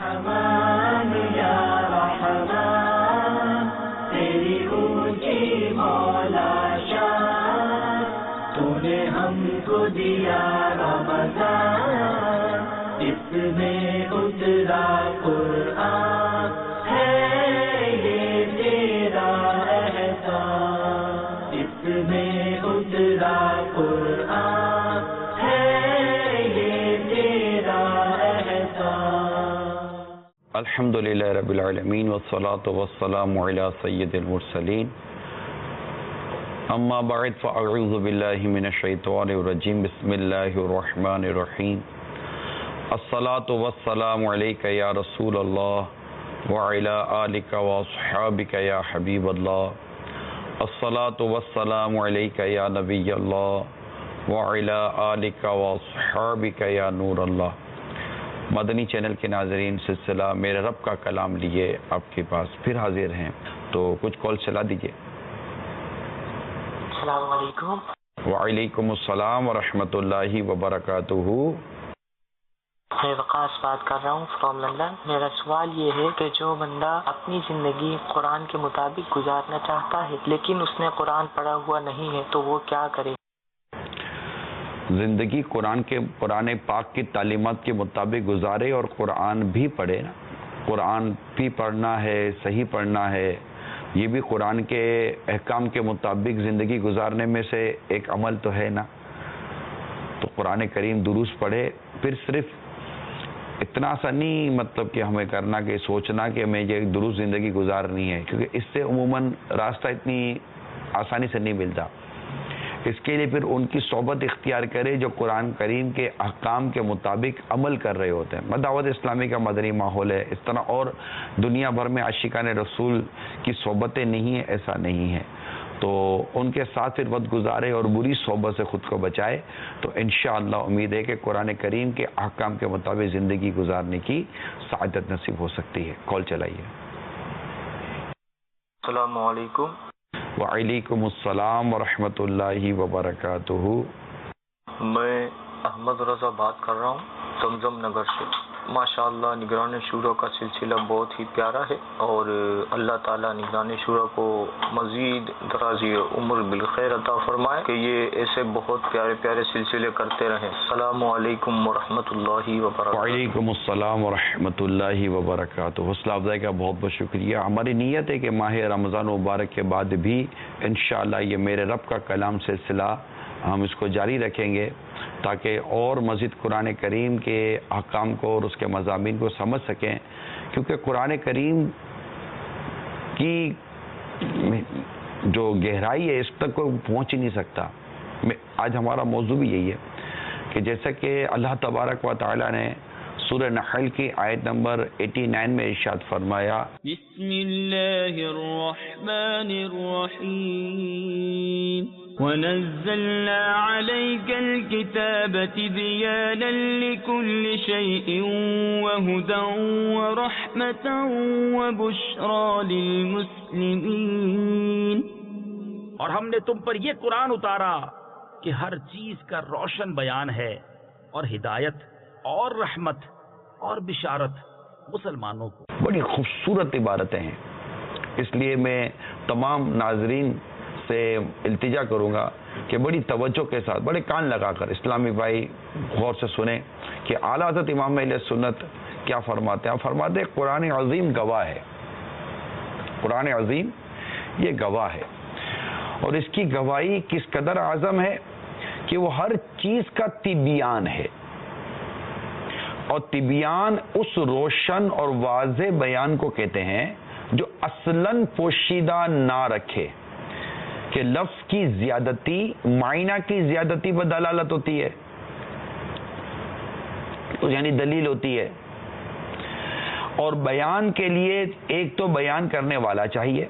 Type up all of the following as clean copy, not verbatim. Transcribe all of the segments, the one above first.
رحمان یا رحمان، تیری اونچی مولا شان، تو نے ہم کو دیا رمضان، اس میں اترا قرآن، ہے یہ تیرا احسان، اس میں اترا قرآن، ہے یہ تیرا احسان۔ الحمدللہ رب العالمین والصلاة والسلام علی سید المرسلین، اما بعد فاعوذ باللہ من الشیطان الرجیم، بسم اللہ الرحمن الرحیم، الصلاة والسلام علیک یا رسول اللہ وعلی آلک واصحابک یا حبیب اللہ، الصلاة والسلام علیک یا نبی اللہ وعلی آلک واصحابک یا نور اللہ۔ مدنی چینل کے ناظرین، سلسلہ میرے رب کا کلام لیے آپ کے پاس پھر حاضر ہیں، تو کچھ کال چلا دیجئے۔ السلام علیکم۔ وعلیکم السلام ورحمۃ اللہ وبرکاتہ۔ میں وقاص بات کر رہا ہوں فرام لندن۔ میرا سوال یہ ہے کہ جو بندہ اپنی زندگی قرآن کے مطابق گزارنا چاہتا ہے لیکن اس نے قرآن پڑھا ہوا نہیں ہے تو وہ کیا کرے؟ زندگی قرآن پاک کی تعلیمات کے مطابق گزارے اور قرآن بھی پڑھے نا۔ قرآن بھی پڑھنا ہے، صحیح پڑھنا ہے، یہ بھی قرآن کے احکام کے مطابق زندگی گزارنے میں سے ایک عمل تو ہے نا۔ تو قرآن کریم درست پڑھے، پھر صرف اتنا سا نہیں مطلب کہ ہمیں کرنا کہ سوچنا کہ ہمیں یہ درست زندگی گزارنی ہے، کیونکہ اس سے عموماً راستہ اتنی آسانی سے نہیں ملتا۔ اس کے لیے پھر ان کی صحبت اختیار کرے جو قرآن کریم کے احکام کے مطابق عمل کر رہے ہوتے ہیں۔ دعوت اسلامی کا مدنی ماحول ہے، اس طرح اور دنیا بھر میں عاشقان رسول کی صحبتیں نہیں ہیں، ایسا نہیں ہے، تو ان کے ساتھ پھر وقت گزارے اور بری صحبت سے خود کو بچائے، تو انشاءاللہ امید ہے کہ قرآن کریم کے احکام کے مطابق زندگی گزارنے کی سعادت نصیب ہو سکتی ہے۔ کال چلائیے۔ السلام علیکم۔ وعلیکم السلام ورحمۃ اللہ وبرکاتہ۔ میں احمد رضا بات کر رہا ہوں زمزم نگر سے۔ ماشاءاللہ نگران شورا کا سلسلہ بہت ہی پیارا ہے، اور اللہ تعالیٰ نگران شورا کو مزید درازی عمر بالخیر عطا فرمائے کہ یہ ایسے بہت پیارے پیارے سلسلے کرتے رہیں۔ السلام علیکم ورحمۃ اللہ وبرکاتہ۔ وعلیکم السلام ورحمۃ اللہ وبرکاتہ۔ حوصلہ افزائی کا بہت بہت شکریہ۔ ہماری نیت ہے کہ ماہ رمضان مبارک کے بعد بھی انشاءاللہ یہ میرے رب کا کلام سلسلہ ہم اس کو جاری رکھیں گے، تاکہ اور مزید قرآن کریم کے احکام کو اور اس کے مضامین کو سمجھ سکیں، کیونکہ قرآن کریم کی جو گہرائی ہے اس تک کوئی پہنچ ہی نہیں سکتا۔ آج ہمارا موضوع بھی یہی ہے کہ جیسا کہ اللہ تبارک و تعالی نے سورہ نحل کی آیت نمبر 89 میں ارشاد فرمایا، بسم اللہ الرحمن الرحیم، وَنَزَّلْنَا عَلَيْكَ الْكِتَابَ تِبْيَانًا لِكُلِّ شَيْءٍ وَهُدًى وَرَحْمَةً وَبُشْرَى لِلْمُسْلِمِينَ۔ اور ہم نے تم پر یہ قرآن اتارا کہ ہر چیز کا روشن بیان ہے، اور ہدایت اور رحمت اور بشارت مسلمانوں کو۔ بڑی خوبصورت عبارتیں ہیں، اس لیے میں تمام ناظرین سے التجا کروں گا کہ بڑی توجہ کے ساتھ، بڑے کان لگا کر اسلامی بھائی غور سے سنیں کہ اعلیٰ حضرت امام اہل سنت کیا فرماتے ہیں۔ فرماتے ہیں قرآن عظیم گواہ ہے، قرآن عظیم یہ گواہ ہے، اور اس کی گواہی کس قدر اعظم ہے کہ وہ ہر چیز کا تبیان ہے، اور تبیان اس روشن اور واضح بیان کو کہتے ہیں جو اصلاً پوشیدہ نہ رکھے، کہ لفظ کی زیادتی معنی کی زیادتی پر دلالت ہوتی ہے، تو یعنی دلیل ہوتی ہے، اور بیان کے لیے ایک تو بیان کرنے والا چاہیے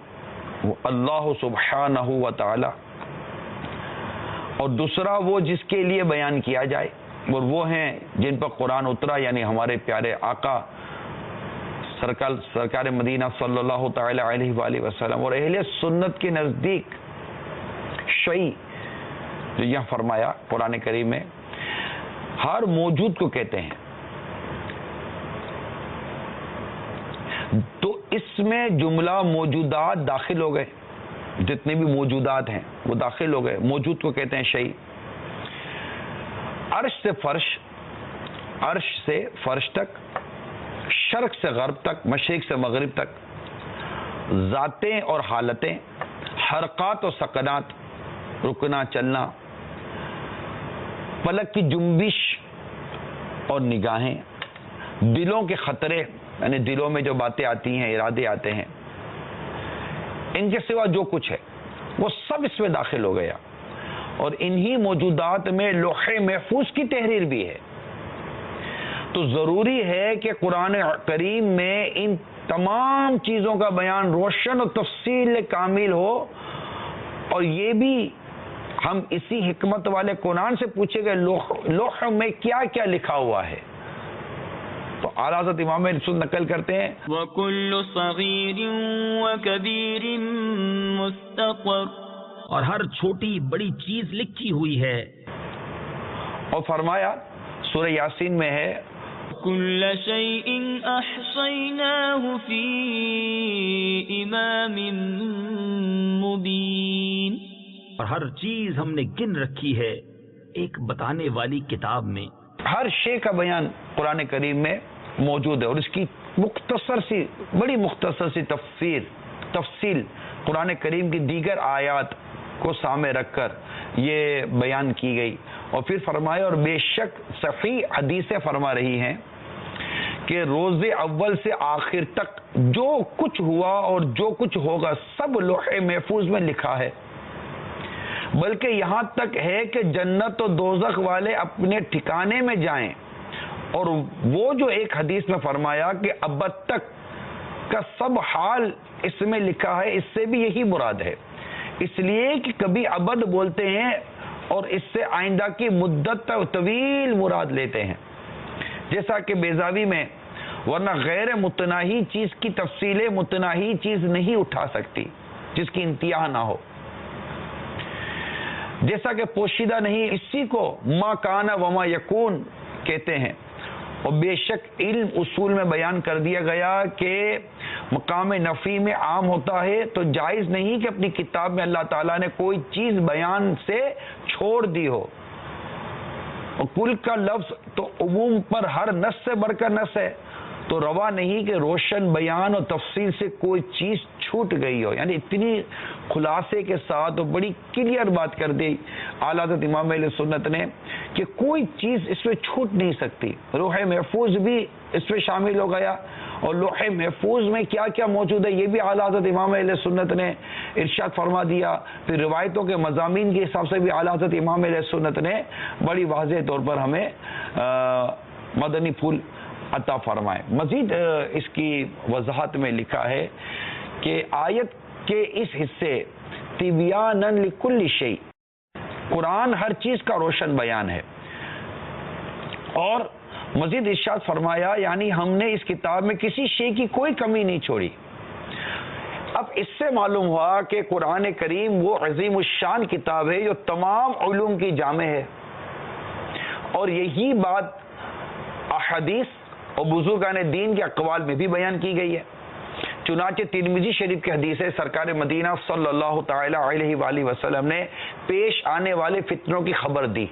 وہ اللہ سبحانہ و تعالی، اور دوسرا وہ جس کے لیے بیان کیا جائے، اور وہ ہیں جن پر قرآن اترا، یعنی ہمارے پیارے آقا سرکار مدینہ صلی اللہ تعالی علیہ وآلہ وسلم، اور اہل سنت کے نزدیک شیء جو یہاں فرمایا قرآن کریم میں ہر موجود کو کہتے ہیں، تو اس میں جملہ موجودات داخل ہو گئے، جتنے بھی موجودات ہیں وہ داخل ہو گئے. موجود کو کہتے ہیں شیء. عرش سے فرش، عرش سے فرش تک، شرق سے غرب تک، مشرق سے مغرب تک، ذاتیں اور حالتیں، حرکات و سکنات، رکنا چلنا، پلک کی جنبش اور نگاہیں، دلوں کے خطرے، یعنی دلوں میں جو باتیں آتی ہیں، ارادے آتے ہیں، ان کے سوا جو کچھ ہے وہ سب اس میں داخل ہو گیا. اور انہی موجودات میں لوح محفوظ کی تحریر بھی ہے. تو ضروری ہے کہ قرآن کریم میں ان تمام چیزوں کا بیان روشن و تفصیل کامل ہو. اور یہ بھی ہم اسی حکمت والے قرآن سے پوچھے گئے لوح میں کیا کیا لکھا ہوا ہے. تو اعلیٰ حضرت امام اہل سنت نقل کرتے ہیں وَكُلُّ صَغِيرٍ وَكَبِيرٍ مُسْتَطَرٌ، اور ہر چھوٹی بڑی چیز لکھی ہوئی ہے. اور فرمایا سورہ یاسین میں ہے كُلَّ شَيْءٍ أَحْصَيْنَاهُ فِي إِمَامٍ مُبِينٍ، اور ہر چیز ہم نے گن رکھی ہے ایک بتانے والی کتاب میں. ہر شے کا بیان قرآن کریم میں موجود ہے. اور اس کی مختصر سی، بڑی مختصر سی تفصیل قرآن کریم کی دیگر آیات کو سامنے رکھ کر یہ بیان کی گئی. اور پھر فرمایا اور بے شک صحیح حدیثیں فرما رہی ہیں کہ روز اول سے آخر تک جو کچھ ہوا اور جو کچھ ہوگا سب لوح محفوظ میں لکھا ہے. بلکہ یہاں تک ہے کہ جنت و دوزخ والے اپنے ٹھکانے میں جائیں. اور وہ جو ایک حدیث میں فرمایا کہ ابد تک کا سب حال اس میں لکھا ہے، اس سے بھی یہی مراد ہے. اس لیے کہ کبھی ابد بولتے ہیں اور اس سے آئندہ کی مدت طویل مراد لیتے ہیں، جیسا کہ بیضاوی میں ورنہ غیر متناہی چیز کی تفصیلیں متناہی چیز نہیں اٹھا سکتی جس کی انتہا نہ ہو. جیسا کہ پوشیدہ نہیں اسی کو ما کان وما یکون کہتے ہیں. اور بے شک علم اصول میں بیان کر دیا گیا کہ مقام نفی میں عام ہوتا ہے، تو جائز نہیں کہ اپنی کتاب میں اللہ تعالیٰ نے کوئی چیز بیان سے چھوڑ دی ہو. اور کل کا لفظ تو عموم پر ہر نص سے بڑھ کر نص ہے، تو روا نہیں کہ روشن بیان اور تفصیل سے کوئی چیز چھوٹ گئی ہو. یعنی اتنی خلاصے کے ساتھ اور بڑی کلیئر بات کر دی اعلیٰ حضرت امام اہل سنت نے کہ کوئی چیز اس میں چھوٹ نہیں سکتی. لوح محفوظ بھی اس میں شامل ہو گیا، اور لوح محفوظ میں کیا کیا موجود ہے یہ بھی اعلیٰ حضرت امام اہل سنت نے ارشاد فرما دیا. پھر روایتوں کے مضامین کے حساب سے بھی اعلیٰ حضرت امام اہل سنت نے بڑی واضح طور پر ہمیں مدنی پھول عطا فرمائے. مزید اس کی وضاحت میں لکھا ہے کہ آیت کے اس حصے تبیانا لکل شیء، قرآن ہر چیز کا روشن بیان ہے. اور مزید ارشاد فرمایا یعنی ہم نے اس کتاب میں کسی شے کی کوئی کمی نہیں چھوڑی. اب اس سے معلوم ہوا کہ قرآن کریم وہ عظیم الشان کتاب ہے جو تمام علوم کی جامع ہے. اور یہی بات احادیث اور بزرگان دین کے اقوال میں بھی بیان کی گئی ہے. چنانچہ ترمذی شریف کی حدیث ہے سرکار مدینہ صلی اللہ تعالی علیہ وآلہ وسلم نے پیش آنے والے فتنوں کی خبر دی،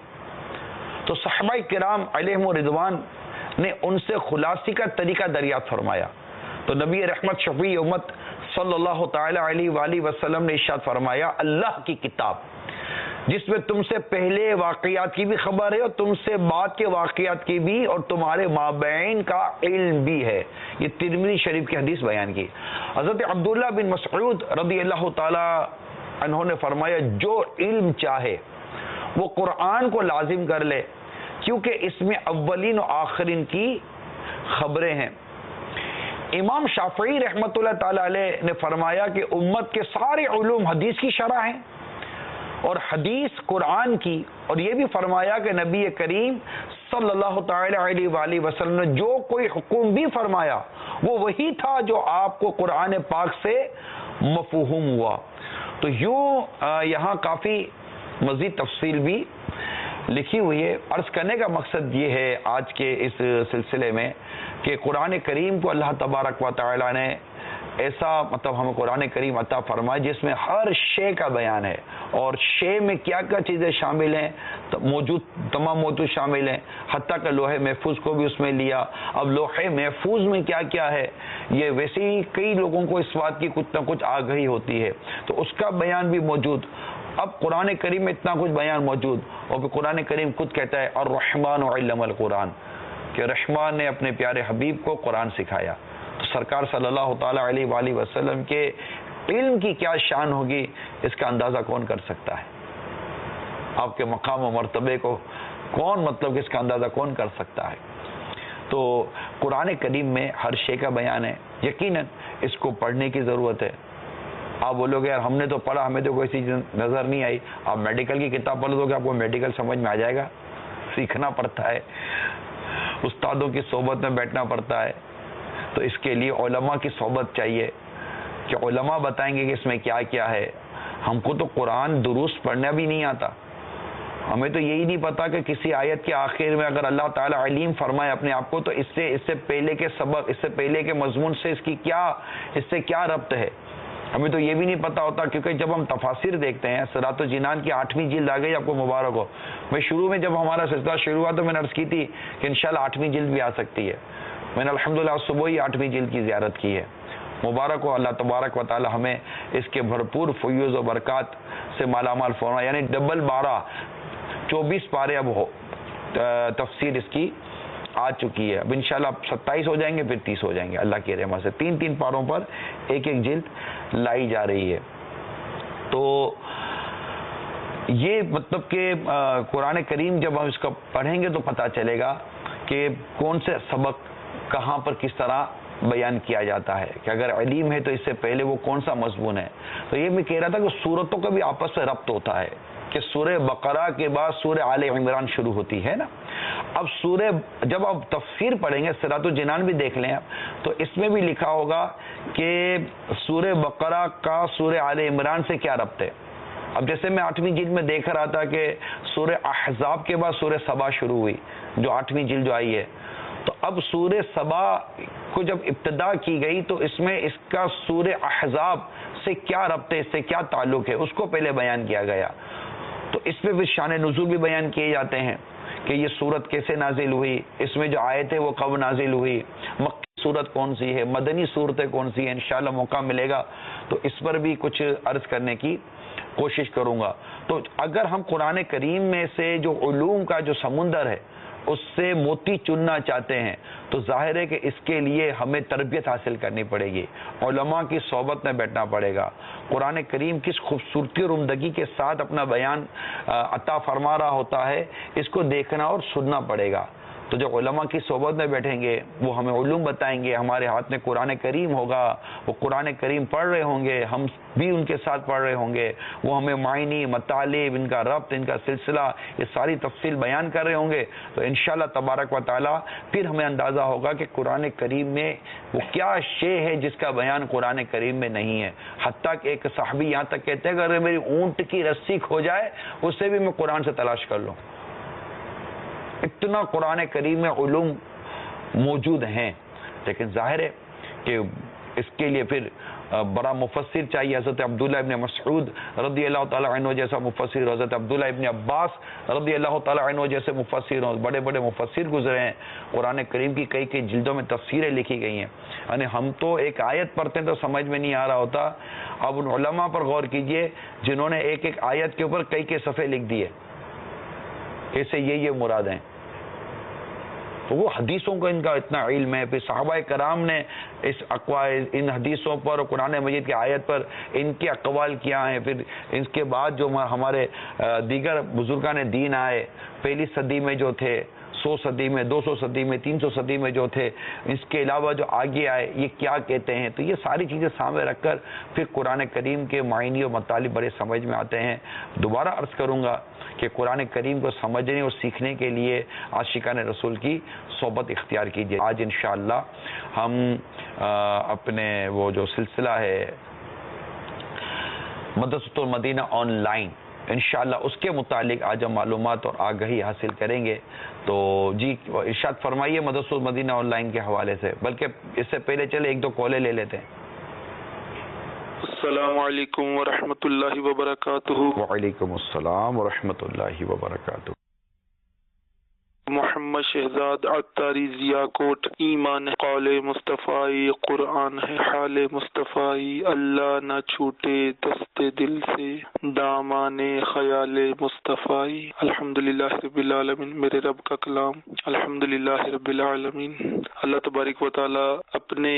تو صحابہ کرام علیہم رضوان نے ان سے خلاصی کا طریقہ دریافت فرمایا. تو نبی رحمت شفیع امت صلی اللہ تعالی علیہ وآلہ وسلم نے ارشاد فرمایا اللہ کی کتاب جس میں تم سے پہلے واقعات کی بھی خبر ہے اور تم سے بعد کے واقعات کی بھی، اور تمہارے مابین کا علم بھی ہے. یہ ترمذی شریف کی حدیث بیان کی. حضرت عبداللہ بن مسعود رضی اللہ تعالی عنہ نے فرمایا جو علم چاہے وہ قرآن کو لازم کر لے، کیونکہ اس میں اولین و آخرین کی خبریں ہیں. امام شافعی رحمۃ اللہ تعالی علیہ نے فرمایا کہ امت کے سارے علوم حدیث کی شرح ہیں اور حدیث قرآن کی. اور یہ بھی فرمایا کہ نبی کریم صلی اللہ تعالی علیہ وآلہ وسلم نے جو کوئی حکم بھی فرمایا وہ وہی تھا جو آپ کو قرآن پاک سے مفہوم ہوا. تو یوں یہاں کافی مزید تفصیل بھی لکھی ہوئی ہے. عرض کرنے کا مقصد یہ ہے آج کے اس سلسلے میں کہ قرآن کریم کو اللہ تبارک و تعالی نے ایسا مطلب ہمیں قرآن کریم عطا فرمائے جس میں ہر شے کا بیان ہے، اور شے میں کیا کیا چیزیں شامل ہیں، تمام موجود شامل ہیں، حتیٰ کہ لوح محفوظ کو بھی اس میں لیا۔ اب لوح محفوظ میں کیا کیا ہے، یہ ویسے ہی کئی لوگوں کو اس بات کی کچھ نہ کچھ آگہی ہوتی ہے، تو اس کا بیان بھی موجود۔ اب قرآن کریم میں اتنا کچھ بیان موجود، اور پھر قرآن کریم خود کہتا ہے الرحمن علم القرآن، کہ رحمان نے اپنے پیارے حبیب کو قرآن سکھایا۔ تو سرکار صلی اللہ تعالی علیہ وآلہ وسلم کے علم کی کیا شان ہوگی، اس کا اندازہ کون کر سکتا ہے؟ آپ کے مقام و مرتبے کو کون مطلب کہ اس کا اندازہ کون کر سکتا ہے؟ تو قرآن کریم میں ہر شے کا بیان ہے، یقیناً اس کو پڑھنے کی ضرورت ہے۔ آپ بولو گے یار ہم نے تو پڑھا، ہمیں تو کوئی چیز نظر نہیں آئی۔ آپ میڈیکل کی کتاب پڑھ دو گے، آپ کو میڈیکل سمجھ میں آ جائے گا؟ سیکھنا پڑتا ہے، استادوں کی صحبت میں بیٹھنا پڑتا ہے، تو اس کے لیے علماء کی صحبت چاہیے کہ علماء بتائیں گے کہ اس میں کیا کیا ہے۔ ہم کو تو قرآن درست پڑھنا بھی نہیں آتا، ہمیں تو یہی نہیں پتا کہ کسی آیت کے آخر میں اگر اللہ تعالیٰ علیم فرمائے اپنے آپ کو، تو اس سے پہلے کے سبق، اس سے پہلے کے مضمون سے اس سے کیا ربط ہے، ہمیں تو یہ بھی نہیں پتا ہوتا۔ کیونکہ جب ہم تفاسیر دیکھتے ہیں، صراط الجنان کی 8ویں جلد آ گئی، آپ کو مبارک ہو۔ میں شروع میں جب ہمارا سلسلہ شروع ہوا تو میں نے عرض کی تھی کہ انشاءاللہ 8ویں جلد بھی آ سکتی ہے۔ میں نے الحمدللہ صبح ہی 8ویں جلد کی زیارت کی ہے۔ مبارک ہو، اللہ تبارک و تعالی ہمیں اس کے بھرپور فیوز و برکات سے مالا مال فرمائے، یعنی ڈبل 12 24 پارے اب ہو تفسیر اس کی آ چکی ہے۔ اب انشاءاللہ 27 ہو جائیں گے، پھر 30 ہو جائیں گے اللہ کی رحمت سے۔ 3 پاروں پر ایک جلد لائی جا رہی ہے۔ تو یہ مطلب کہ قرآن کریم جب ہم اس کا پڑھیں گے تو پتہ چلے گا کہ کون سے سبق کہاں پر کس طرح بیان کیا جاتا ہے، کہ اگر علیم ہے تو اس سے پہلے وہ کون سا مضمون ہے۔ تو یہ میں کہہ رہا تھا کہ سورتوں کا بھی آپس میں ربط ہوتا ہے، کہ سورہ بقرہ کے بعد سورہ آل عمران شروع ہوتی ہے نا۔ اب جب آپ تفسیر پڑھیں گے، صراط الجنان بھی دیکھ لیں آپ، تو اس میں بھی لکھا ہوگا کہ سورہ بقرہ کا سورہ آل عمران سے کیا ربط ہے۔ اب جیسے میں 8ویں جلد میں دیکھ رہا تھا کہ سورہ احزاب کے بعد سورہ سبا شروع ہوئی، جو 8ویں جلد جو آئی ہے، تو اب سورہ سبا کو جب ابتدا کی گئی تو اس میں اس کا سورہ احزاب سے کیا ربط ہے، اس سے کیا تعلق ہے، اس کو پہلے بیان کیا گیا۔ تو اس میں بھی شان نزول بھی بیان کیے جاتے ہیں کہ یہ سورت کیسے نازل ہوئی، اس میں جو آیت ہے وہ کب نازل ہوئی، مکی سورت کون سی ہے، مدنی صورتیں کون سی ہیں۔ انشاءاللہ موقع ملے گا تو اس پر بھی کچھ عرض کرنے کی کوشش کروں گا۔ تو اگر ہم قرآن کریم میں سے جو علوم کا جو سمندر ہے اس سے موتی چننا چاہتے ہیں، تو ظاہر ہے کہ اس کے لیے ہمیں تربیت حاصل کرنی پڑے گی، علماء کی صحبت میں بیٹھنا پڑے گا۔ قرآن کریم کس خوبصورتی اور عمدگی کے ساتھ اپنا بیان عطا فرما رہا ہوتا ہے، اس کو دیکھنا اور سننا پڑے گا۔ تو جو علماء کی صحبت میں بیٹھیں گے وہ ہمیں علوم بتائیں گے، ہمارے ہاتھ میں قرآن کریم ہوگا، وہ قرآن کریم پڑھ رہے ہوں گے، ہم بھی ان کے ساتھ پڑھ رہے ہوں گے، وہ ہمیں معنی، مطالب، ان کا ربط، ان کا سلسلہ، یہ ساری تفصیل بیان کر رہے ہوں گے، تو انشاءاللہ تبارک و تعالی پھر ہمیں اندازہ ہوگا کہ قرآن کریم میں وہ کیا شے ہے جس کا بیان قرآن کریم میں نہیں ہے۔ حتیٰ کہ ایک صحابی یہاں تک کہتے ہیں کہ اگر میری اونٹ کی رسی کھو جائے اس سے بھی میں قرآن سے تلاش کر لوں، اتنا قرآن کریم میں علوم موجود ہیں۔ لیکن ظاہر ہے کہ اس کے لیے پھر بڑا مفسر چاہیے۔ حضرت عبداللہ ابن مسعود رضی اللہ تعالیٰ عنہ جیسا مفسر، حضرت عبداللہ ابن عباس رضی اللہ تعالیٰ عنہ جیسے مفسر، بڑے بڑے مفسر گزرے ہیں۔ قرآن کریم کی کئی جلدوں میں تفسیریں لکھی گئی ہیں، یعنی ہم تو ایک آیت پڑھتے ہیں تو سمجھ میں نہیں آ رہا ہوتا، اب ان علماء پر غور کیجئے جنہوں نے ایک آیت کے اوپر کئی صفحے لکھ دیے، ایسے یہ مراد ہیں۔ تو وہ حدیثوں کو ان کا اتنا علم ہے، پھر صحابہ کرام نے ان حدیثوں پر، قرآن مجید کی آیت پر ان کے اقوال کیا ہیں۔ پھر اس کے بعد جو ہمارے دیگر بزرگان دین آئے، پہلی صدی میں جو تھے، 100 صدی میں، 200 صدی میں، 300 صدی میں جو تھے، اس کے علاوہ جو آگے آئے یہ کیا کہتے ہیں، تو یہ ساری چیزیں سامنے رکھ کر پھر قرآن کریم کے معنی و مطالب بڑے سمجھ میں آتے ہیں۔ دوبارہ عرض کروں گا کہ قرآن کریم کو سمجھنے اور سیکھنے کے لیے عاشقان رسول کی صحبت اختیار کیجیے۔ آج انشاءاللہ ہم اپنے وہ جو سلسلہ ہے مدرسۃ المدینہ آن لائن، انشاءاللہ اس کے متعلق آج ہم معلومات اور آگہی حاصل کریں گے. تو جی ارشاد فرمائیے مدرسۃ المدینہ آن لائن کے حوالے سے، بلکہ اس سے پہلے چلے ایک دو کالیں لے لیتے ہیں. السلام علیکم ورحمۃ اللہ وبرکاتہ. وعلیکم السلام ورحمۃ اللہ وبرکاتہ. محمد شہزاد عطاری ضیاء کوٹ. ایمان قول مصطفی، قرآن ہے حال مصطفی، اللہ نہ چھوٹے دست دل سے دامان خیال مصطفی. الحمدللہ رب العالمین. میرے رب کا کلام الحمدللہ رب العالمین. اللہ تبارک و تعالی اپنے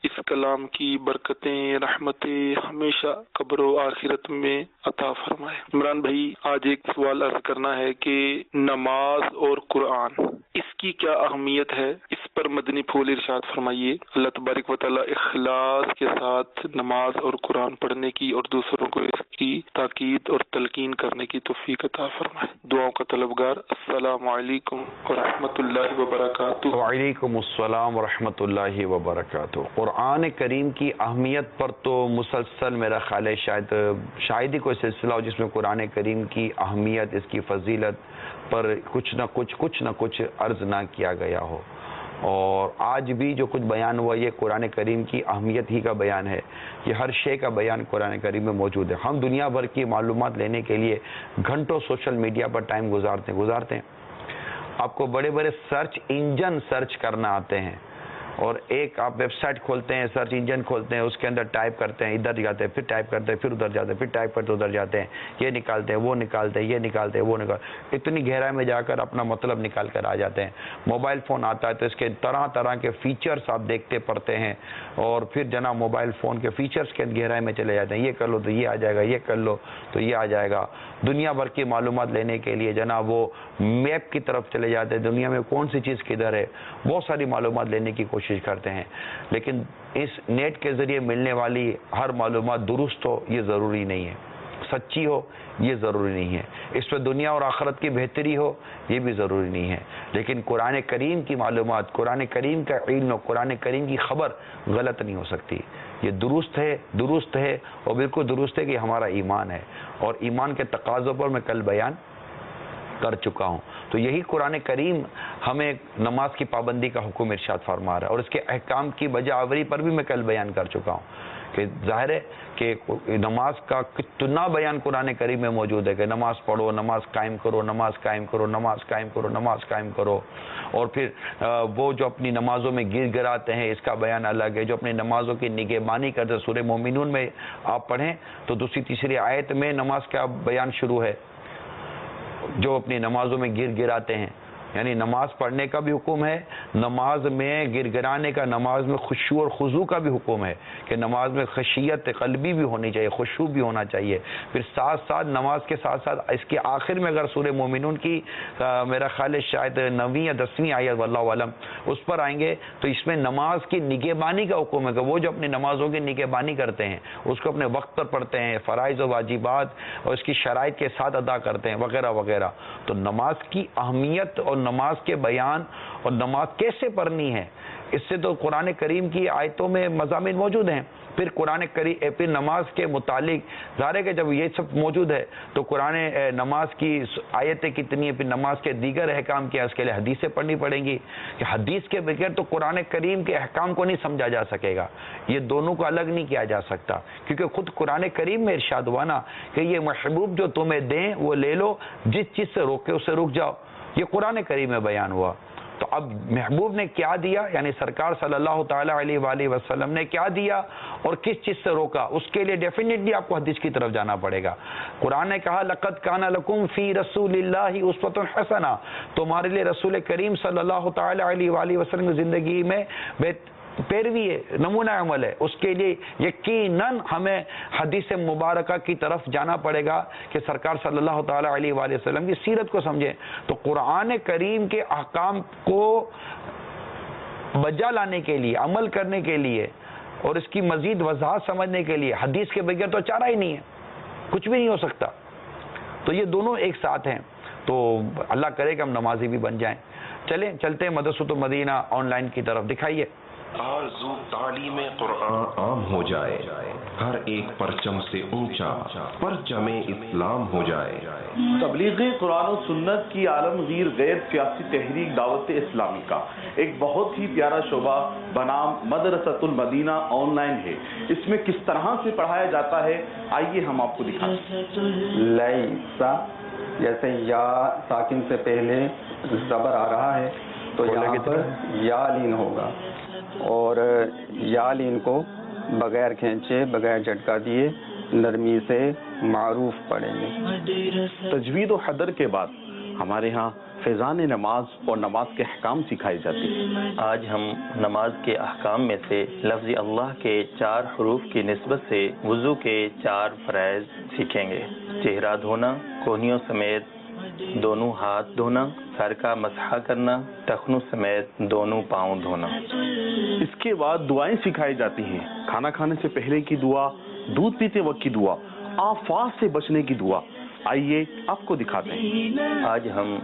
اس کلام کی برکتیں رحمتیں ہمیشہ قبر و آخرت میں عطا فرمائے. عمران بھائی، آج ایک سوال عرض کرنا ہے کہ نماز اور قرآن اس کی کیا اہمیت ہے، اس پر مدنی پھول ارشاد فرمائیے. اللہ تبارک و تعالی اخلاص کے ساتھ نماز اور قرآن پڑھنے کی اور دوسروں کو اس کی تاکید اور تلقین کرنے کی توفیق عطا فرمائے. دعاؤں کا طلبگار. السلام علیکم ورحمۃ اللہ وبرکاتہ. وعلیکم السلام ورحمۃ اللہ وبرکاتہ. قرآن کریم کی اہمیت پر تو مسلسل میرا خیال ہے شاید ہی کوئی سلسلہ ہو جس میں قرآن کریم کی اہمیت، اس کی فضیلت پر کچھ نہ کچھ عرض نہ کیا گیا ہو. اور آج بھی جو کچھ بیان ہوا یہ قرآن کریم کی اہمیت ہی کا بیان ہے. یہ ہر شے کا بیان قرآن کریم میں موجود ہے. ہم دنیا بھر کی معلومات لینے کے لیے گھنٹوں سوشل میڈیا پر ٹائم گزارتے ہیں. آپ کو بڑے بڑے سرچ انجن سرچ کرنا آتے ہیں، اور ایک آپ ویب سائٹ کھولتے ہیں، سرچ انجن کھولتے ہیں، اس کے اندر ٹائپ کرتے ہیں، ادھر جاتے ہیں، پھر ٹائپ کرتے ہیں، پھر ادھر جاتے ہیں، پھر ٹائپ کرتے ادھر جاتے ہیں، یہ نکالتے ہیں، وہ نکالتے ہیں، یہ نکالتے ہیں، وہ نکالتے، اتنی گہرائی میں جا کر اپنا مطلب نکال کر آ جاتے ہیں. موبائل فون آتا ہے تو اس کے طرح طرح کے فیچرز آپ دیکھتے پڑھتے ہیں، اور پھر جناب موبائل فون کے فیچرز کے گہرائی میں چلے جاتے ہیں. یہ کر لو تو یہ آ جائے گا، یہ کر لو تو یہ آ جائے گا. دنیا بھر کی معلومات لینے کے لیے جناب وہ میپ کی طرف چلے جاتے ہیں، دنیا میں کون سی چیز کدھر ہے، بہت ساری معلومات لینے کی کوشش کرتے ہیں. لیکن اس نیٹ کے ذریعے ملنے والی ہر معلومات درست ہو یہ ضروری نہیں ہے، سچی ہو یہ ضروری نہیں ہے، اس پہ دنیا اور آخرت کی بہتری ہو یہ بھی ضروری نہیں ہے. لیکن قرآن کریم کی معلومات، قرآن کریم کا علم، قرآن کریم کی خبر غلط نہیں ہو سکتی. یہ درست ہے اور بالکل درست ہے کہ ہمارا ایمان ہے، اور ایمان کے تقاضوں پر میں کل بیان کر چکا ہوں. تو یہی قرآن کریم ہمیں نماز کی پابندی کا حکم ارشاد فرما رہا ہے، اور اس کے احکام کی بجا آوری پر بھی میں کل بیان کر چکا ہوں کہ ظاہر ہے کہ نماز کا کتنا بیان قرآن کریم میں موجود ہے کہ نماز پڑھو، نماز قائم کرو، نماز قائم کرو، نماز قائم کرو، نماز قائم کرو. اور پھر وہ جو اپنی نمازوں میں گر گراتے ہیں اس کا بیان الگ ہے، جو اپنی نمازوں کی نگہبانی کرتے ہیں. سورہ مومنون میں آپ پڑھیں تو دوسری تیسری آیت میں نماز کا بیان شروع ہے. جو اپنی نمازوں میں گر گراتے ہیں، یعنی نماز پڑھنے کا بھی حکم ہے، نماز میں گر گرانے کا، نماز میں خشوع اور خضوع کا بھی حکم ہے کہ نماز میں خشیت قلبی بھی ہونی چاہیے، خشوع بھی ہونا چاہیے. پھر ساتھ ساتھ نماز کے ساتھ ساتھ اس کے آخر میں اگر سورہ مومنون کی میرا خیال ہے شاید 9ویں یا 10ویں آیت واللہ عالم اس پر آئیں گے تو اس میں نماز کی نگہبانی کا حکم ہے کہ وہ جو اپنی نمازوں کی نگہبانی کرتے ہیں، اس کو اپنے وقت پر پڑھتے ہیں، فرائض و واجبات اور اس کی شرائط کے ساتھ ادا کرتے ہیں وغیرہ وغیرہ. تو نماز کی اہمیت اور نماز کے بیان اور نماز کیسے پڑھنی ہے اس سے تو قرآن کریم کی آیتوں میں مضامین موجود ہیں. پھر قرآن کریم پھر نماز کے متعلق ظاہر ہے کہ جب یہ سب موجود ہے تو قرآن نماز کی آیتیں کتنی ہیں، پھر نماز کے دیگر احکام کیا، اس کے لیے حدیثیں پڑھنی پڑیں گی کہ حدیث کے بغیر تو قرآن کریم کے احکام کو نہیں سمجھا جا سکے گا. یہ دونوں کو الگ نہیں کیا جا سکتا، کیونکہ خود قرآن کریم میں ارشاد ہوا نا کہ یہ محبوب جو تمہیں دیں وہ لے لو، جس چیز سے روکے اس سے رک جاؤ. یہ قرآن کریم میں بیان ہوا. تو اب محبوب نے کیا دیا، یعنی سرکار صلی اللہ تعالی علیہ وآلہ وسلم نے کیا دیا اور کس چیز سے روکا، اس کے لیے ڈیفینیٹلی آپ کو حدیث کی طرف جانا پڑے گا. قرآن نے کہا لقد کان لکم فی رسول اللہ اسوۃ حسنہ، تمہارے لیے رسول کریم صلی اللہ تعالی علیہ وآلہ وسلم کی زندگی میں پیروی ہے، نمونہ عمل ہے. اس کے لیے یقیناً ہمیں حدیث مبارکہ کی طرف جانا پڑے گا کہ سرکار صلی اللہ تعالی علیہ وآلہ وسلم کی سیرت کو سمجھیں. تو قرآن کریم کے احکام کو بجا لانے کے لیے، عمل کرنے کے لیے اور اس کی مزید وضاحت سمجھنے کے لیے حدیث کے بغیر تو چارہ ہی نہیں ہے، کچھ بھی نہیں ہو سکتا. تو یہ دونوں ایک ساتھ ہیں. تو اللہ کرے کہ ہم نمازی بھی بن جائیں. چلتے ہیں مدرسۃ المدینہ آن لائن کی طرف. دکھائیے. آرزو تعلیم قرآن عام ہو جائے، ہر ایک پرچم سے اونچا پرچم اسلام ہو جائے۔ تبلیغ قرآن و سنت کی عالمگیر غیر سیاسی تحریک دعوت اسلامی کا ایک بہت ہی پیارا شعبہ بنام مدرسۃ المدینہ آن لائن ہے۔ اس میں کس طرح سے پڑھایا جاتا ہے، آئیے ہم آپ کو دکھاتے ہیں۔ لیسا، جیسے یا ساکن سے پہلے زبر آ رہا ہے تو یہاں پر یا لین ہوگا، اور یا لین کو بغیر کھینچے بغیر جھٹکا دیے نرمی سے معروف پڑھیں گے۔ تجوید و حدر کے بعد ہمارے ہاں فیضان نماز اور نماز کے احکام سکھائے جاتے ہیں۔ آج ہم نماز کے احکام میں سے لفظ اللہ کے 4 حروف کی نسبت سے وضو کے 4 فرائض سیکھیں گے۔ چہرہ دھونا، کوہنیوں سمیت دونوں ہاتھ دھونا، سر کا مسح کرنا، ٹخنوں سمیت دونوں پاؤں دھونا۔ اس کے بعد دعائیں سکھائی جاتی ہیں۔ کھانا کھانے سے پہلے کی دعا، دودھ پیتے وقت کی دعا، آفات سے بچنے کی دعا، آئیے آپ کو دکھاتے ہیں۔ آج ہم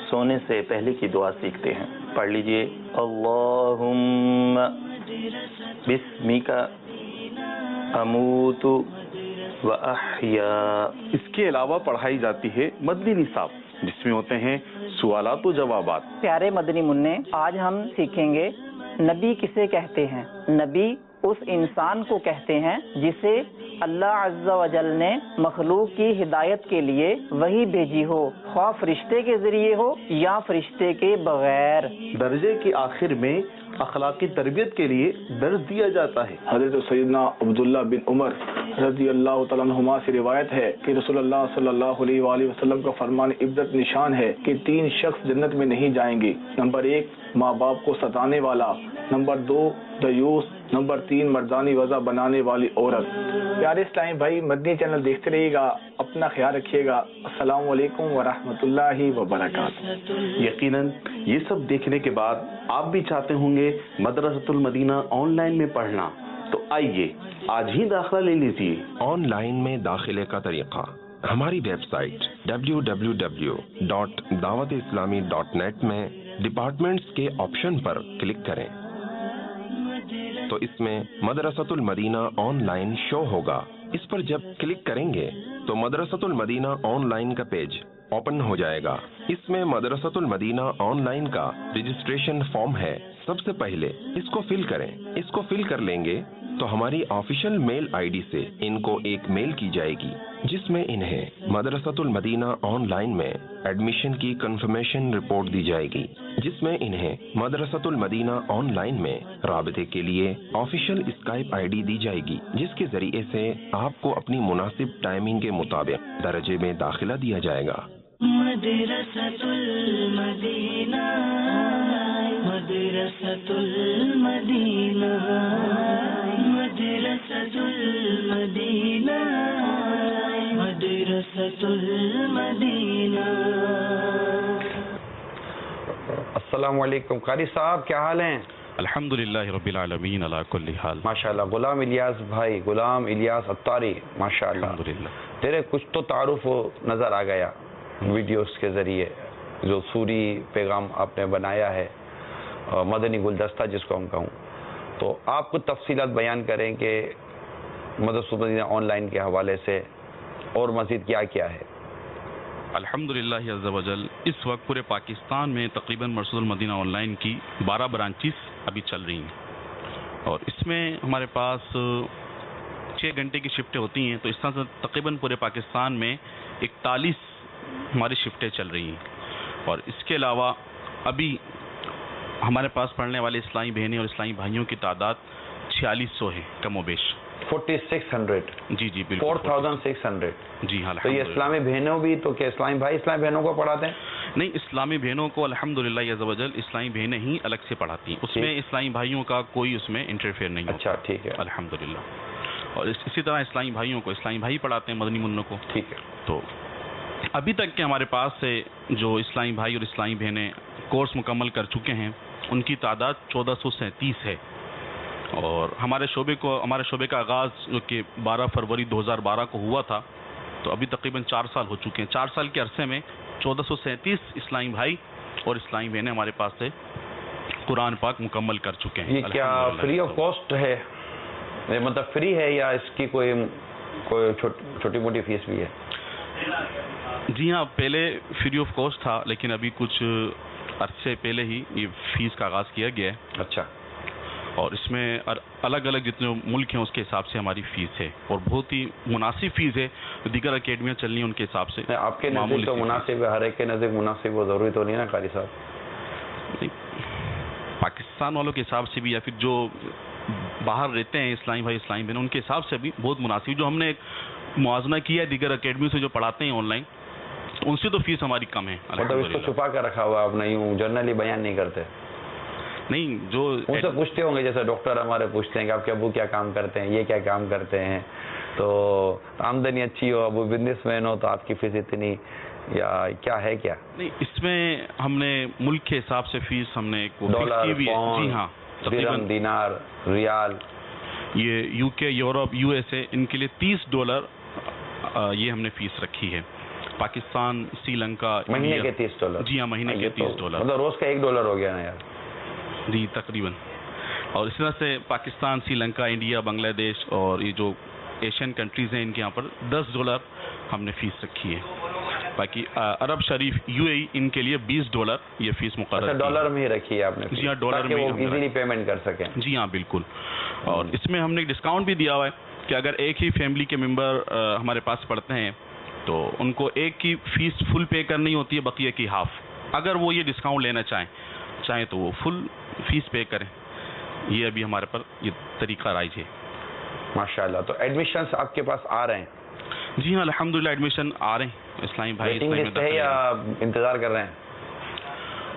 سونے سے پہلے کی دعا سیکھتے ہیں۔ پڑھ لیجئے، اللہم بسمک اموت و احیا۔ اس کے علاوہ پڑھائی جاتی ہے مدنی نصاب، جس میں ہوتے ہیں سوالات و جوابات۔ پیارے مدنی منع، آج ہم سیکھیں گے نبی کسے کہتے ہیں۔ نبی اس انسان کو کہتے ہیں جسے اللہ عز و جل نے مخلوق کی ہدایت کے لیے وحی بھیجی ہو، خواہ فرشتے کے ذریعے ہو یا فرشتے کے بغیر۔ درجے کے آخر میں اخلاقی تربیت کے لیے درس دیا جاتا ہے۔ حضرت سیدنا عبداللہ بن عمر رضی اللہ تعالیٰ عنہما سے روایت ہے کہ رسول اللہ صلی اللہ علیہ وآلہ وسلم کا فرمان عبرت نشان ہے کہ 3 شخص جنت میں نہیں جائیں گے۔ نمبر 1 ماں باپ کو ستانے والا، نمبر 2 دیوس، نمبر 3 مردانی وضع بنانے والی عورت۔ پیارے اسلامی بھائی، مدنی چینل دیکھتے رہیے گا، اپنا خیال رکھیے گا۔ السلام علیکم ورحمۃ اللہ وبرکاتہ۔ یقیناً یہ سب دیکھنے کے بعد آپ بھی چاہتے ہوں گے مدرسۃ المدینہ آن لائن میں پڑھنا، تو آئیے آج ہی داخلہ لے لیجیے۔ آن لائن میں داخلے کا طریقہ: ہماری ویب سائٹ www.dawatislami.net میں ڈپارٹمنٹس کے آپشن پر کلک کریں تو اس میں مدرسۃ المدینہ آن لائن شو ہوگا۔ اس پر جب کلک کریں گے تو مدرسۃ المدینہ آن لائن کا پیج اوپن ہو جائے گا۔ اس میں مدرسۃ المدینہ آن لائن کا رجسٹریشن فارم ہے۔ سب سے پہلے اس کو فل کریں۔ اس کو فل کر لیں گے تو ہماری آفیشیل میل آئی ڈی سے ان کو ایک میل کی جائے گی، جس میں انہیں مدرسۃ المدینہ آن لائن میں ایڈمیشن کی کنفرمیشن رپورٹ دی جائے گی، جس میں انہیں مدرسۃ المدینہ آن لائن میں رابطے کے لیے آفیشیل اسکائپ آئی ڈی دی جائے گی، جس کے ذریعے سے آپ کو اپنی مناسب ٹائمنگ کے مطابق درجے میں داخلہ دیا جائے گا۔ مدرسۃ المدینہ، مدرسۃ المدینہ، مدرسۃ المدینہ، مدرسۃ المدینہ۔ السلام علیکم قاری صاحب، کیا حال ہیں؟ الحمدللہ رب العالمین علی کل حال۔ ماشاءاللہ، غلام الیاس بھائی، غلام الیاس اتاری، ماشاءاللہ الحمدللہ۔ تیرے کچھ تو تعارف نظر آ گیا ویڈیوز کے ذریعے، جو سوری پیغام آپ نے بنایا ہے، مدنی گلدستہ جس کو ہم کہوں، تو آپ کچھ تفصیلات بیان کریں کہ مدرسۃ المدینہ آن لائن کے حوالے سے اور مزید کیا کیا ہے؟ الحمدللہ عز و جل، اس وقت پورے پاکستان میں تقریباً مدرسۃ المدینہ آن لائن کی 12 برانچز ابھی چل رہی ہیں، اور اس میں ہمارے پاس 6 گھنٹے کی شفٹیں ہوتی ہیں، تو اس طرح سے تقریباً پورے پاکستان میں 41 ہماری شفٹیں چل رہی ہیں۔ اور اس کے علاوہ ابھی ہمارے پاس پڑھنے والے اسلامی بہنیں اور اسلامی بھائیوں کی تعداد 4600 ہے، کم و بیش 4600۔ جی جی بالکل 4600۔ جی ہاں، تو یہ اسلامی بہنوں بھی، تو کیا اسلامی بھائی اسلامی بہنوں کو پڑھاتے ہیں؟ نہیں، اسلامی بہنوں کو الحمدللہ عز و جل اسلامی بہنیں ہی الگ سے پڑھاتی ہیں، اس میں اسلامی بھائیوں کا کوئی اس میں انٹرفیئر نہیں ہوتا۔ اچھا، ٹھیک ہے، الحمدللہ۔ اور اسی طرح اسلامی بھائیوں کو اسلامی بھائی پڑھاتے ہیں، مدنی منوں کو۔ ٹھیک ہے۔ تو ابھی تک کے ہمارے پاس سے جو اسلامی بھائی اور اسلامی بہنیں کورس مکمل کر چکے ہیں، ان کی تعداد 1437 ہے۔ اور ہمارے شعبے کا آغاز جو کہ 12 فروری 2012 کو ہوا تھا، تو ابھی تقریباً 4 سال ہو چکے ہیں۔ 4 سال کے عرصے میں 1437 اسلامی بھائی اور اسلامی بہنیں ہمارے پاس سے قرآن پاک مکمل کر چکے ہیں. یہ کیا فری آف کاسٹ ہے؟ مطلب فری ہے یا اس کی کوئی چھوٹی موٹی فیس بھی ہے؟ جی ہاں، پہلے فری آف کاسٹ تھا، لیکن ابھی کچھ عرصے پہلے ہی یہ فیس کا آغاز کیا گیا ہے. اچھا. اور اس میں الگ الگ جتنے ملک ہیں اس کے حساب سے ہماری فیس ہے، اور بہت ہی مناسب فیس ہے. دیگر اکیڈمیاں چل رہی ہیں ان کے حساب سے. آپ کے نزدیک تو مناسب ہے، ہر ایک کے نزدیک مناسب وہ ضروری تو نہیں نا قاری صاحب؟ پاکستان والوں کے حساب سے بھی، یا پھر جو باہر رہتے ہیں اسلامی بھائی اسلامی بہن، ان کے حساب سے بھی بہت مناسب. جو ہم نے ایک موازنہ کیا ہے دیگر اکیڈمیوں سے جو پڑھاتے ہیں آن لائن، ان سے تو فیس ہماری کم ہے. مطلب اس کو چھپا کر رکھا ہوا آپ نہیں ہوں جرنلی بیان نہیں کرتے؟ نہیں، جو ان سے پوچھتے ہوں گے جیسے ڈاکٹر ہمارے پوچھتے ہیں کہ آپ کے ابو کیا کام کرتے ہیں، یہ کیا کام کرتے ہیں، تو آمدنی اچھی ہو، ابو بزنس مین ہو تو آپ کی فیس اتنی، یا کیا ہے کیا؟ نہیں، اس میں ہم نے ملک کے حساب سے فیس ہم نے ڈالر، جی ہاں، درہم، دینار، ریال. یہ یو کے، یورپ، یو ایس اے، ان کے لیے $30 یہ ہم نے فیس رکھی ہے. پاکستان، سری لنکا، مہینے کے $30؟ جی ہاں، مہینے کے $30. مطلب روز کا $1 ہو گیا نا یار. جی تقریباً. اور اس طرح سے پاکستان، سری لنکا، انڈیا، بنگلہ دیش اور یہ جو ایشین کنٹریز ہیں ان کے یہاں پر $10 ہم نے فیس رکھی ہے. باقی عرب شریف، یو اے ای، ان کے لیے $20 یہ فیس مقرر ہے. ڈالر میں ہی رکھی ہے آپ نے؟ جی ہاں، ڈالر میں ایزیلی پیمنٹ کر سکیں. جی ہاں بالکل. اور اس میں ہم نے ڈسکاؤنٹ بھی دیا ہوا ہے کہ اگر ایک ہی فیملی کے ممبر ہمارے پاس پڑھتے ہیں تو ان کو ایک کی فیس فل پے کرنی ہوتی ہے، بقیہ کی ہاف. اگر وہ یہ ڈسکاؤنٹ لینا چاہیں تو وہ فل فیس پے کریں. یہ ابھی ہمارے پر یہ طریقہ رائج ہے. ماشاءاللہ. تو ایڈمیشنز آپ کے پاس آ رہے ہیں؟ جی ہاں الحمدللہ ایڈمیشن آ رہے ہیں. اسلامی بھائی ویٹنگ لسٹ ہے یا انتظار کر رہے ہیں؟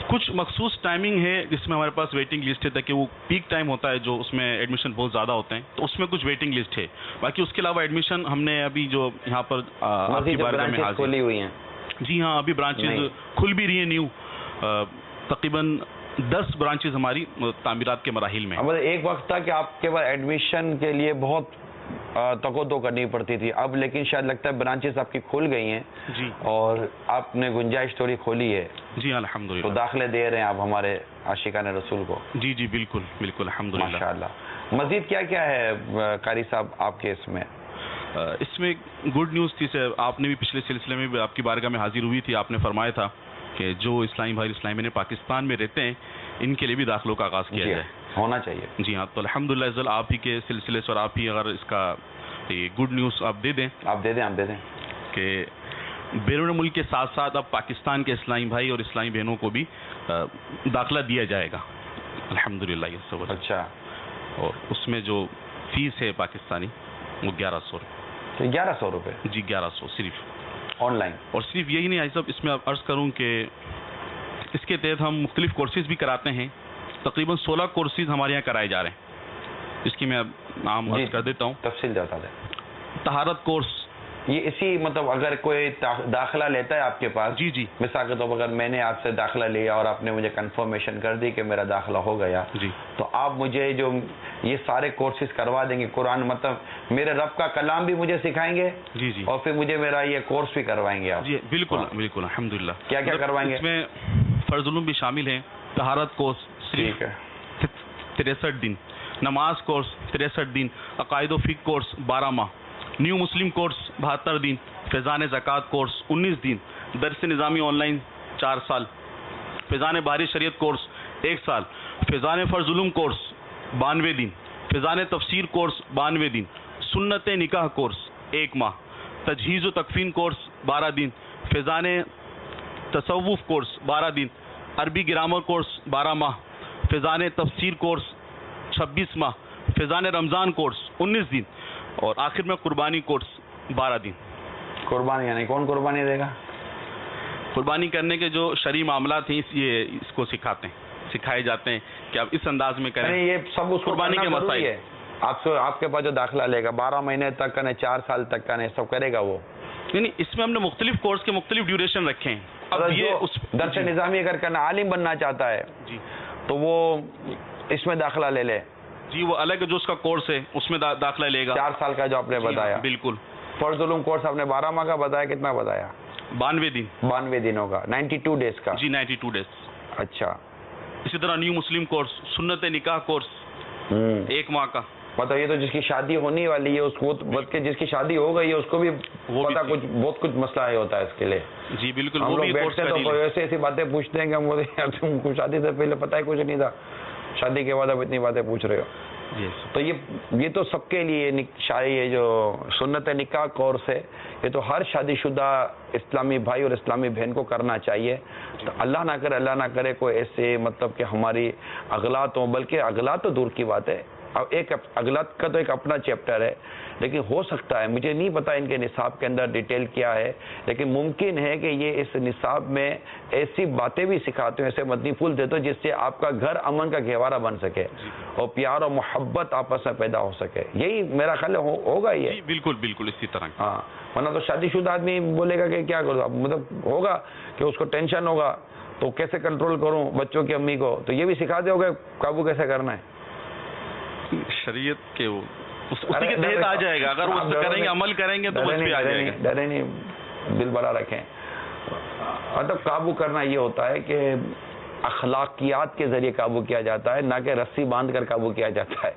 کچھ مخصوص ٹائمنگ ہے جس میں ہمارے پاس ویٹنگ لسٹ ہے، تاکہ وہ پیک ٹائم ہوتا ہے جو اس میں ایڈمیشن بہت زیادہ ہوتے ہیں، تو اس میں کچھ ویٹنگ لسٹ ہے. باقی اس کے علاوہ ایڈمیشن ہم نے ابھی جو یہاں پر آپ کی بارگاہ میں حاضر کھولی ہوئی ہیں. جی ہاں، ابھی برانچز کھل بھی رہی ہیں نیو. تقریباً 10 برانچز ہماری تعمیرات کے مراحل میں. ایک وقت تھا کہ آپ کے پاس ایڈمیشن کے لیے بہت تقدو کرنی پڑتی تھی، اب لیکن شاید لگتا ہے برانچز آپ کی کھل گئی ہیں جی، اور آپ نے گنجائش تھوڑی کھولی ہے. جی الحمدللہ. تو داخلے دے رہے ہیں آپ ہمارے عاشقان رسول کو. جی جی بالکل بالکل الحمدللہ. ماشاءاللہ. مزید کیا کیا ہے قاری صاحب آپ کے اس میں؟ اس میں گڈ نیوز تھی سر. آپ نے بھی پچھلے سلسلے میں بھی آپ کی بارگاہ میں حاضر ہوئی تھی. آپ نے فرمایا تھا کہ جو اسلامی بھائی اسلامی نے پاکستان میں رہتے ہیں ان کے لیے بھی داخلوں کا آغاز کیا جائے. ہونا چاہیے. جی ہاں، تو الحمدللہ ازل آپ ہی کے سلسلے سے، اور آپ ہی اگر اس کا گڈ نیوز آپ دے دیں کہ بیرون ملک کے ساتھ ساتھ اب پاکستان کے اسلامی بھائی اور اسلامی بہنوں کو بھی داخلہ دیا جائے گا الحمدللہ. اچھا. اور اس میں جو فیس ہے پاکستانی وہ 1100 روپے. 1100 روپے؟ جی 1100 صرف آن لائن. اور صرف یہی نہیں آئی صاحب، اس میں آپ عرض کروں کہ اس کے تحت ہم مختلف کورسز بھی کراتے ہیں. تقریباً 16 کورسز ہمارے یہاں کرائے جا رہے ہیں. اس کی میں اب نام عرض کر دیتا ہوں. تفصیل بتا دیں. طہارت کورس، یہ اسی مطلب اگر کوئی داخلہ لیتا ہے آپ کے پاس، جی جی، مثال کے طور پر اگر میں نے آپ سے داخلہ لیا اور آپ نے مجھے کنفرمیشن کر دی کہ میرا داخلہ ہو گیا، جی، تو آپ مجھے جو یہ سارے کورسز کروا دیں گے. قرآن مطلب میرے رب کا کلام بھی مجھے سکھائیں گے؟ جی جی. اور پھر مجھے میرا یہ کورس بھی کروائیں گے آپ؟ جی بالکل بالکل الحمدللہ. کیا کیا کروائیں گے؟ اس میں فرض علوم بھی شامل ہیں. طہارت کورس صرف 63 دن، نماز کورس 63 دن، عقائد و فقہ کورس 12 ماہ، نیو مسلم کورس 72 دن، فیضان زکوٰۃ کورس 19 دن، درس نظامی آن لائن 4 سال، فیضان باری شریعت کورس 1 سال، فیضان فرض علوم کورس 92 دن، فیضان تفسیر کورس 92 دن، سنت نکاح کورس 1 ماہ، تجہیز و تکفین کورس 12 دن، فیضان تصوف کورس 12 دن، عربی گرامر کورس 12 ماہ، فیضان تفسیر کورس 26 ماہ، فیضان رمضان کورس 19 دن، اور آخر میں قربانی کورس 12 دن. قربانی یعنی کون قربانی دے گا؟ قربانی کرنے کے جو شرعی معاملات ہیں اس کو سکھائے جاتے ہیں کہ آپ اس انداز میں کریں. یہ سب اس قربانی کے مسائل ہے. آپ کے پاس جو داخلہ لے گا 12 مہینے تک کا نہیں 4 سال تک کا نہیں سب کرے گا وہ؟ نہیں، اس میں ہم نے مختلف کورس کے مختلف ڈیوریشن رکھے ہیں. اب یہ درس نظامی اگر کرنا عالم بننا چاہتا ہے جی تو وہ اس میں داخلہ لے لے. جی وہ الگ جو اس کا کورس ہے اس میں داخلہ لے گا. 4 سال کا جو آپ نے بتایا. بالکل. فرض علوم کورس آپ نے 12 ماہ کا بتایا، کتنا بتایا؟ 92 دن. 92 دنوں کا، 92 ڈیز کا. جی 92 ڈیز. اچھا. اسی طرح نیو مسلم کورس، سنت نکاح کورس 1 ماہ کا. پتہ یہ تو جس کی شادی ہونے والی ہے اس کو، بلکہ جس کی شادی ہو گئی ہے اس کو بھی پتہ کچھ بہت کچھ مسئلہ ہے ہوتا ہے اس کے لیے. جی بالکل. ہم لوگ بیٹھتے ہیں تو ایسے ایسی باتیں پوچھتے ہیں کہ ہم یار تم کو شادی سے پہلے پتہ ہی کچھ نہیں تھا، شادی کے بعد اب اتنی باتیں پوچھ رہے ہو. تو یہ تو سب کے لیے یہ جو سنت نکاح کورس ہے یہ تو ہر شادی شدہ اسلامی بھائی اور اسلامی بہن کو کرنا چاہیے. تو اللہ نہ کرے کوئی ایسے مطلب کہ ہماری اغلاط ہوں، بلکہ اغلاط تو دور کی بات ہے، اب ایک اغلاط کا تو ایک اپنا چیپٹر ہے، لیکن ہو سکتا ہے، مجھے نہیں پتا ان کے نصاب کے اندر ڈیٹیل کیا ہے، لیکن ممکن ہے کہ یہ اس نصاب میں ایسی باتیں بھی سکھاتے ہیں، ایسے مدنی پھول دیتے ہیں جس سے آپ کا گھر امن کا گہوارہ بن سکے اور پیار اور محبت آپس میں پیدا ہو سکے. یہی میرا خیال ہوگا یہ. بالکل بالکل اسی طرح. ہاں، ورنہ تو شادی شدہ آدمی بولے گا کہ کیا کروں، مطلب ہوگا کہ اس کو ٹینشن ہوگا تو کیسے کنٹرول کروں بچوں کی امی کو، تو یہ بھی سکھا دے ہوگا کابو کیسے کرنا ہے. شریعت کے اسی کے تحت آ جائے گا، اگر وہ کریں گے، عمل کریں گے تو بچ بھی آ جائے گا. ڈرے نہیں، دل بڑا رکھیں. مطلب قابو کرنا یہ ہوتا ہے کہ اخلاقیات کے ذریعے قابو کیا جاتا ہے، نہ کہ رسی باندھ کر قابو کیا جاتا ہے.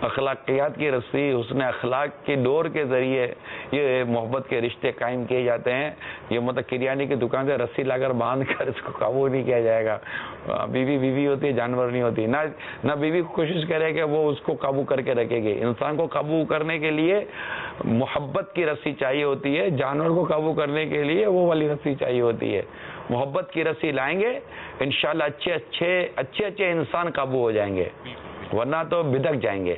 اخلاقیات کی رسی، حسن اخلاق کے ڈور کے ذریعے یہ محبت کے رشتے قائم کیے جاتے ہیں. یہ مطلب کریانے کی دکان سے رسی لا کر باندھ کر اس کو قابو نہیں کیا جائے گا. بیوی ہوتی ہے، جانور نہیں ہوتی. نہ بیوی کوشش کرے کہ وہ اس کو قابو کر کے رکھے گی. انسان کو قابو کرنے کے لیے محبت کی رسی چاہیے ہوتی ہے، جانور کو قابو کرنے کے لیے وہ والی رسی چاہیے ہوتی ہے. محبت کی رسی لائیں گے انشاءاللہ اچھے انسان قابو ہو جائیں گے، ورنہ تو بدک جائیں گے.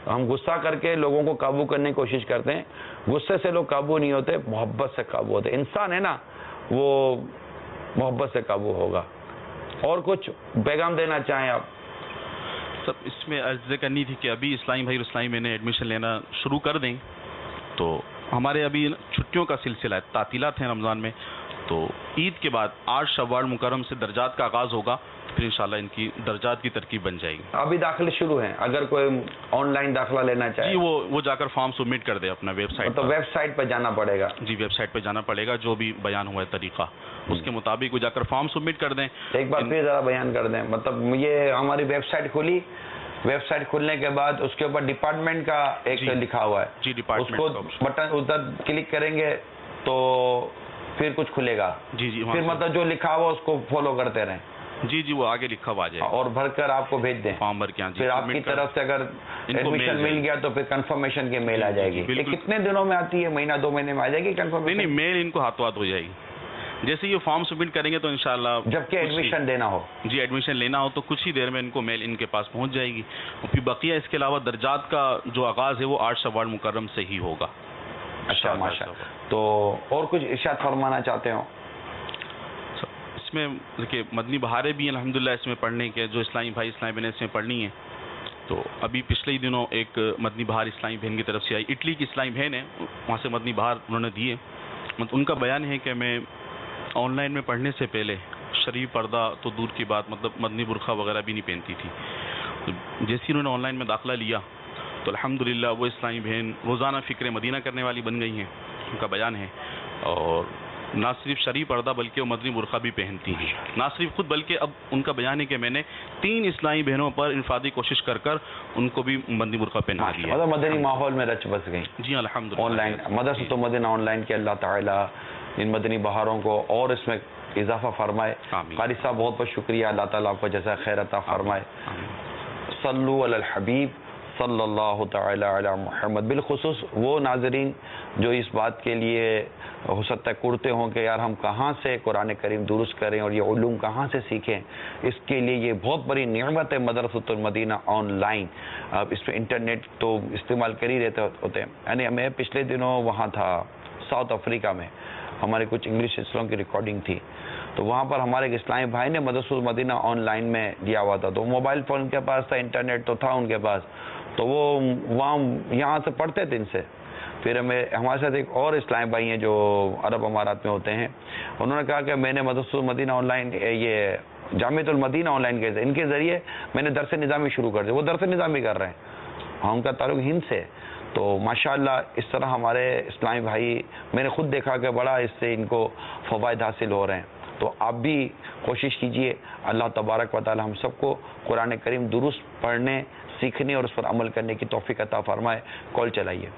ہم غصہ کر کے لوگوں کو قابو کرنے کی کوشش کرتے ہیں، غصے سے لوگ قابو نہیں ہوتے، محبت سے قابو ہوتے. انسان ہے نا وہ محبت سے قابو ہوگا. اور کچھ پیغام دینا چاہیں آپ؟ سب اس میں عرض کرنی تھی کہ ابھی اسلامی بھائی اور اسلامی میں نے ایڈمیشن لینا شروع کر دیں تو ہمارے ابھی چھٹیوں کا سلسلہ ہے، تعطیلات ہیں رمضان میں، تو عید کے بعد 8 شوال مکرم سے درجات کا آغاز ہوگا، پھر انشاءاللہ ان کی درجات کی ترکیب بن جائے گی. ابھی داخلے شروع ہیں، اگر کوئی آن لائن داخلہ لینا چاہے جی وہ جا کر فارم سبمٹ کر دے اپنا ویب سائٹ. تو ویب سائٹ پہ جانا پڑے گا. جی ویب سائٹ پہ جانا پڑے گا، جو بھی بیان ہوا ہے طریقہ اس کے مطابق وہ جا کر فارم سبمٹ کر دیں. ایک بار پھر ذرا بیان کر دیں. مطلب یہ ہماری ویب سائٹ کھلی، ویب سائٹ کھلنے کے بعد اس کے اوپر ڈپارٹمنٹ کا ایک لکھا ہوا ہے، جی ڈپارٹمنٹ اس کو بٹن ادھر کلک کریں گے تو پھر کچھ کھلے گا. جی پھر مطلب جو لکھا ہوا اس کو فالو کرتے رہیں. جی وہ آگے لکھا ہوا آ جائے اور بھر کر آپ کو بھیج دیں فارم بھر کے. پھر آپ کی طرف سے اگر ایڈمیشن مل گیا تو پھر کنفرمیشن کی میل آ جائے گی. یہ کتنے دنوں میں آتی ہے؟ مہینہ 2 مہینے میں آ جائے گی کنفرمیشن؟ نہیں، میل ان کو ہاتھوں ہاتھ ہو جائے گی. جیسے یہ فارم سبمٹ کریں گے تو انشاءاللہ جبکہ ایڈمیشن دینا ہو، جی ایڈمیشن لینا ہو تو کچھ ہی دیر میں ان کو میل ان کے پاس پہنچ جائے گی. اور پھر بقیہ اس کے علاوہ درجات کا جو آغاز ہے وہ 8 شوال مکرم سے ہی ہوگا. اچھا ماشاء اللہ. تو اور کچھ ارشاد فرمانا چاہتے ہو؟ اس میں دیکھیے مدنی بہاریں بھی الحمدللہ اس میں پڑھنے کے، جو اسلامی بھائی اسلامی بہنیں اس میں پڑھنی ہیں. تو ابھی پچھلے دنوں ایک مدنی بہار اسلامی بہن کی طرف سے آئی، اٹلی کی اسلامی بہن ہے، وہاں سے مدنی بہار انہوں نے دیے. ان کا بیان ہے کہ میں آن لائن میں پڑھنے سے پہلے شرعی پردہ تو دور کی بات، مطلب مدنی برقع وغیرہ بھی نہیں پہنتی تھی. جیسے انہوں نے آن لائن میں داخلہ لیا تو الحمدللہ وہ اسلامی بہن روزانہ فکر مدینہ کرنے والی بن گئی ہیں. ان کا بیان ہے، اور نہ صرف شرعی پردہ بلکہ وہ مدنی برقع بھی پہنتی ہیں. نہ صرف خود بلکہ اب ان کا بیان ہے کہ میں نے 3 اسلامی بہنوں پر انفرادی کوشش کر ان کو بھی مدنی برقع پہنا دیا. مطلب مدنی ماحول میں رچ بس گئی. جی الحمدللہ. آن لائن مدرسۃ المدینہ آن لائن کے اللہ تعالیٰ ان مدنی بہاروں کو اور اس میں اضافہ فرمائے. قاری صاحب بہت بہت شکریہ، اللہ تعالیٰ آپ کو جزا خیر عطا فرمائے. صلو علی الحبیب صلی اللہ تعالی علی محمد. بالخصوص وہ ناظرین جو اس بات کے لیے ہو سکتا ہے کرتے ہوں کہ یار ہم کہاں سے قرآن کریم درست کریں اور یہ علوم کہاں سے سیکھیں، اس کے لیے یہ بہت بڑی نعمت ہے مدرسۃ المدینہ آن لائن. اب اس پہ انٹرنیٹ تو استعمال کر ہی رہتے ہوتے ہیں. یعنی میں پچھلے دنوں وہاں تھا ساؤتھ افریقہ میں، ہماری کچھ انگلش اسلام کی ریکارڈنگ تھی، تو وہاں پر ہمارے ایک اسلامی بھائی نے مدرسۃ المدینہ آن لائن میں دیا ہوا تھا. تو موبائل فون ان کے پاس تھا، انٹرنیٹ تو تھا ان کے پاس، تو وہ وہاں یہاں سے پڑھتے تھے ان سے. پھر ہمارے ساتھ ایک اور اسلامی بھائی ہیں جو عرب امارات میں ہوتے ہیں، انہوں نے کہا کہ میں نے مدرسۃ المدینہ آن لائن یہ جامعۃ المدینہ آن لائن کے ان کے ذریعے میں نے درس نظامی شروع کر دیا. وہ درس نظامی کر رہے ہیں، ہاں ان کا تعلق ہند سے. تو ماشاءاللہ اس طرح ہمارے اسلامی بھائی، میں نے خود دیکھا کہ بڑا اس سے ان کو فوائد حاصل ہو رہے ہیں. تو آپ بھی کوشش کیجئے. اللہ تبارک و تعالی ہم سب کو قرآن کریم درست پڑھنے، سیکھنے اور اس پر عمل کرنے کی توفیق عطا فرمائے. کال چلائیے.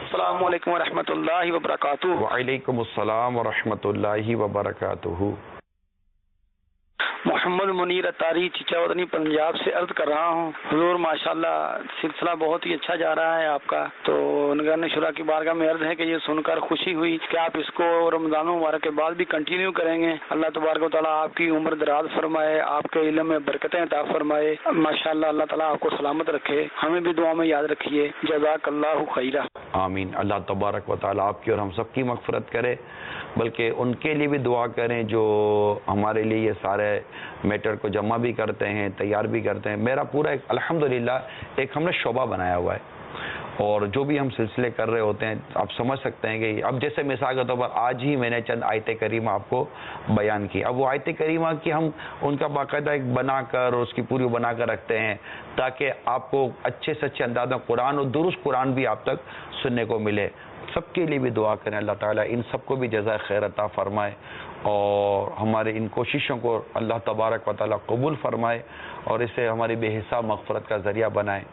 السلام علیکم ورحمۃ اللہ وبرکاتہ. وعلیکم السلام ورحمۃ اللہ وبرکاتہ. محمد منیر اتاری چچا وطنی پنجاب سے عرض کر رہا ہوں. حضور ماشاءاللہ سلسلہ بہت ہی اچھا جا رہا ہے آپ کا. تو نگران شورا کی بارگاہ میں عرض ہے کہ یہ سن کر خوشی ہوئی کہ آپ اس کو رمضان مبارک کے بعد بھی کنٹینیو کریں گے. اللہ تبارک و تعالیٰ آپ کی عمر دراز فرمائے، آپ کے علم میں برکتیں عطا فرمائے. ماشاءاللہ اللہ تعالیٰ آپ کو سلامت رکھے. ہمیں بھی دعا میں یاد رکھیے. جزاک اللہ خیرہ. آمین. اللہ تبارک و تعالیٰ آپ کی اور ہم سب کی مغفرت کرے. بلکہ ان کے لیے بھی دعا کریں جو ہمارے لیے یہ سارے میٹر کو جمع بھی کرتے ہیں، تیار بھی کرتے ہیں. میرا پورا ایک الحمدللہ ایک ہم نے شعبہ بنایا ہوا ہے، اور جو بھی ہم سلسلے کر رہے ہوتے ہیں آپ سمجھ سکتے ہیں کہ اب جیسے مثال کے طور پر آج ہی میں نے چند آیت کریمہ آپ کو بیان کی. اب وہ آیت کریمہ کی ہم ان کا باقاعدہ ایک بنا کر اور اس کی پوری بنا کر رکھتے ہیں تاکہ آپ کو اچھے سے اچھے انداز میں قرآن اور درست قرآن بھی آپ تک سننے کو ملے. سب کے لیے بھی دعا کریں اللہ تعالیٰ ان سب کو بھی جزائے خیر عطا فرمائے اور ہمارے ان کوششوں کو اللہ تبارک و تعالیٰ قبول فرمائے اور اسے ہماری بے حساب مغفرت کا ذریعہ بنائے.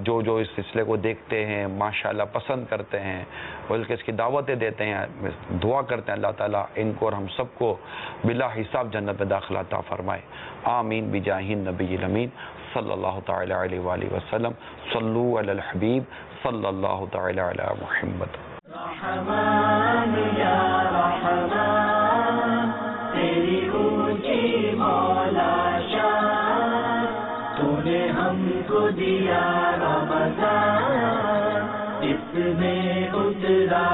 جو اس سلسلے کو دیکھتے ہیں ماشاءاللہ پسند کرتے ہیں بلکہ اس کی دعوتیں دیتے ہیں، دعا کرتے ہیں اللہ تعالیٰ ان کو اور ہم سب کو بلا حساب جنت میں داخلہ عطا فرمائے. آمین بجاہ النبی الامین صلی اللہ تعالی علیہ وآلہ وسلم. صلو علی الحبیب صلی اللہ تعالی علی محمد. رحمان یا رحمان تیری اونچی مولا شان، تو نے ہم کو دیا رمضان، اس میں اترا